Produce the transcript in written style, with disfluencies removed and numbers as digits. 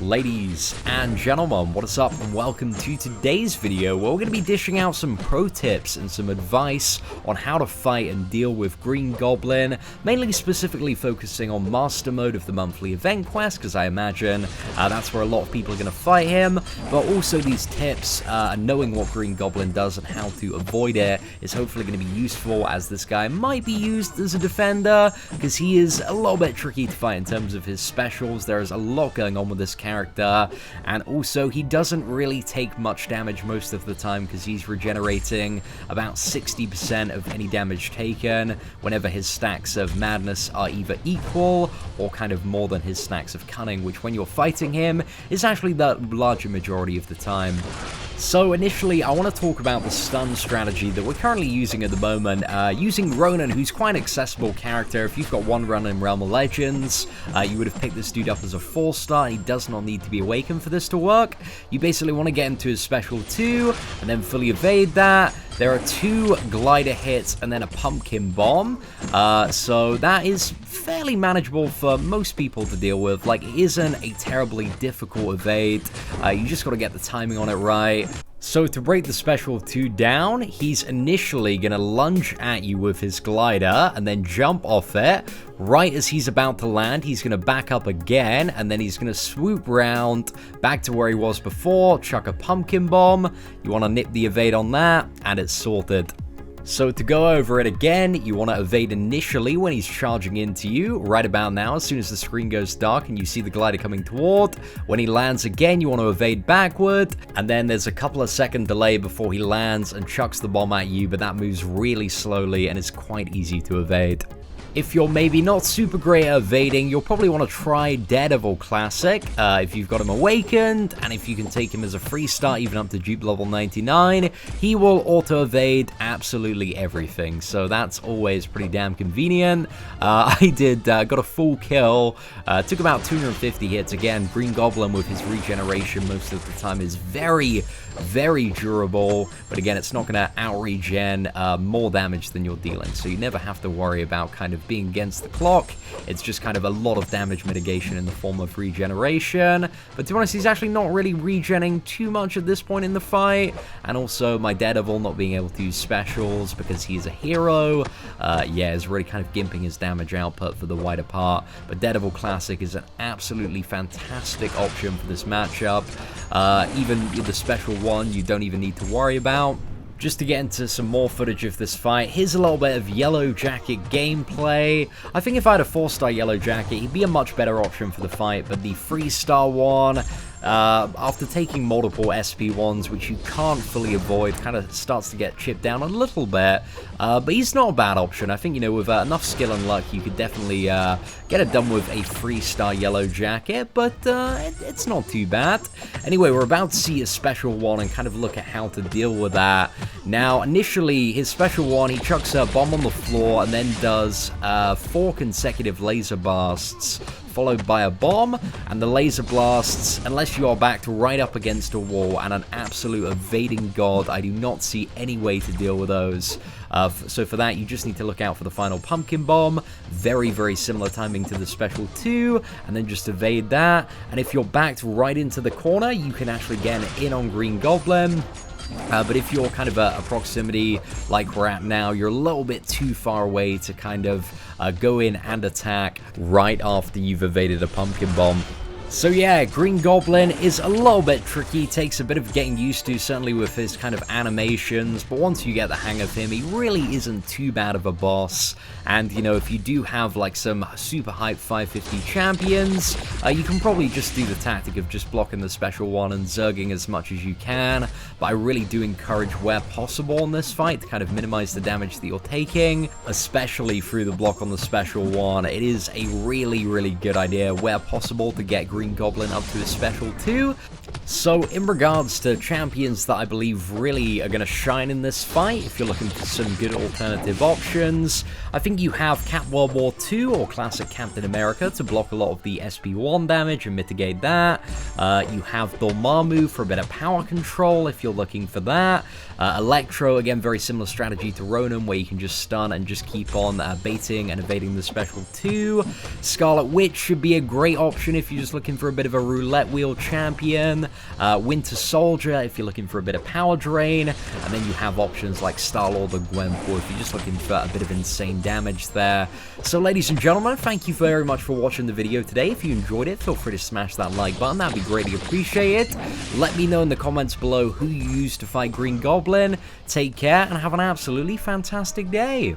Ladies and gentlemen, what is up and welcome to today's video where we're going to be dishing out some pro tips and some advice on how to fight and deal with Green Goblin, mainly specifically focusing on Master Mode of the monthly event quest, because I imagine that's where a lot of people are going to fight him, but also these tips and knowing what Green Goblin does and how to avoid it is hopefully going to be useful, as this guy might be used as a defender, because he is a little bit tricky to fight in terms of his specials. There is a lot going on with this character, and also he doesn't really take much damage most of the time because he's regenerating about 60% of any damage taken whenever his stacks of madness are either equal or kind of more than his stacks of cunning, which when you're fighting him is actually the larger majority of the time. So initially, I want to talk about the stun strategy that we're currently using at the moment, using Ronan, who's quite an accessible character. If you've got one run in Realm of Legends, you would have picked this dude up as a 4-star. He does not need to be awakened for this to work. You basically want to get him to his special 2, and then fully evade that. There are 2 glider hits and then a pumpkin bomb, so that is fairly manageable for most people to deal with. Like, it isn't a terribly difficult evade, you just got to get the timing on it right. So to break the special 2 down, he's initially going to lunge at you with his glider and then jump off it. Right as he's about to land, he's going to back up again, and then he's going to swoop round back to where he was before, chuck a pumpkin bomb. You want to nip the evade on that, and it's sorted. So to go over it again, you want to evade initially when he's charging into you, right about now, as soon as the screen goes dark and you see the glider coming toward. When he lands again, you want to evade backward, and then there's a couple of second delay before he lands and chucks the bomb at you, but that moves really slowly and is quite easy to evade. If you're maybe not super great at evading, you'll probably want to try Daredevil Classic, if you've got him awakened, and if you can take him as a free start, even up to dupe level 99, he will auto-evade absolutely everything, so that's always pretty damn convenient. I got a full kill, took about 250 hits. Again, Green Goblin with his regeneration most of the time is very durable, but again, it's not going to out-regen more damage than you're dealing, so you never have to worry about kind of being against the clock. It's just kind of a lot of damage mitigation in the form of regeneration, but to be honest, he's actually not really regenning too much at this point in the fight, and also my Daredevil not being able to use specials because he's a hero, yeah, is really kind of gimping his damage output for the wider part, but Daredevil Classic is an absolutely fantastic option for this matchup. Even the special one you don't even need to worry about. Just to get into some more footage of this fight, here's a little bit of Yellow Jacket gameplay. I think if I had a 4-star Yellow Jacket, he'd be a much better option for the fight, but the 3-star one, after taking multiple SP1s, which you can't fully avoid, kind of starts to get chipped down a little bit, but he's not a bad option. I think, you know, with enough skill and luck, you could definitely get it done with a 3-star Yellow Jacket, but it's not too bad. Anyway, we're about to see a special one and kind of look at how to deal with that. Now, initially, his special one, he chucks a bomb on the floor and then does 4 consecutive laser blasts, followed by a bomb, and the laser blasts, unless you are backed right up against a wall and an absolute evading god, I do not see any way to deal with those. So for that, you just need to look out for the final pumpkin bomb. Very similar timing to the special 2, and then just evade that. And if you're backed right into the corner, you can actually get in on Green Goblin. But if you're kind of a proximity like we're at now, you're a little bit too far away to kind of go in and attack right after you've evaded a pumpkin bomb. So yeah, Green Goblin is a little bit tricky, takes a bit of getting used to, certainly with his kind of animations, but once you get the hang of him, he really isn't too bad of a boss. And, you know, if you do have, like, some super hype 550 champions, you can probably just do the tactic of just blocking the special one and zerging as much as you can, but I really do encourage, where possible in this fight, to kind of minimize the damage that you're taking, especially through the block on the special one. It is a really good idea, where possible, to get Green Goblin up to his special 2. So in regards to champions that I believe really are going to shine in this fight, if you're looking for some good alternative options, I think you have Cap World War II or Classic Captain America to block a lot of the SP1 damage and mitigate that. You have Dormammu for a bit of power control if you're looking for that. Electro, again, very similar strategy to Ronan, where you can just stun and just keep on baiting and evading the special 2. Scarlet Witch should be a great option if you're just looking for a bit of a roulette wheel champion. Winter Soldier if you're looking for a bit of power drain, and then you have options like Star-Lord or Gwenpool if you're just looking for a bit of insane damage there. So ladies and gentlemen, thank you very much for watching the video today. If you enjoyed it, feel free to smash that like button, that'd be greatly appreciated. Let me know in the comments below who you used to fight Green Goblin. Take care and have an absolutely fantastic day.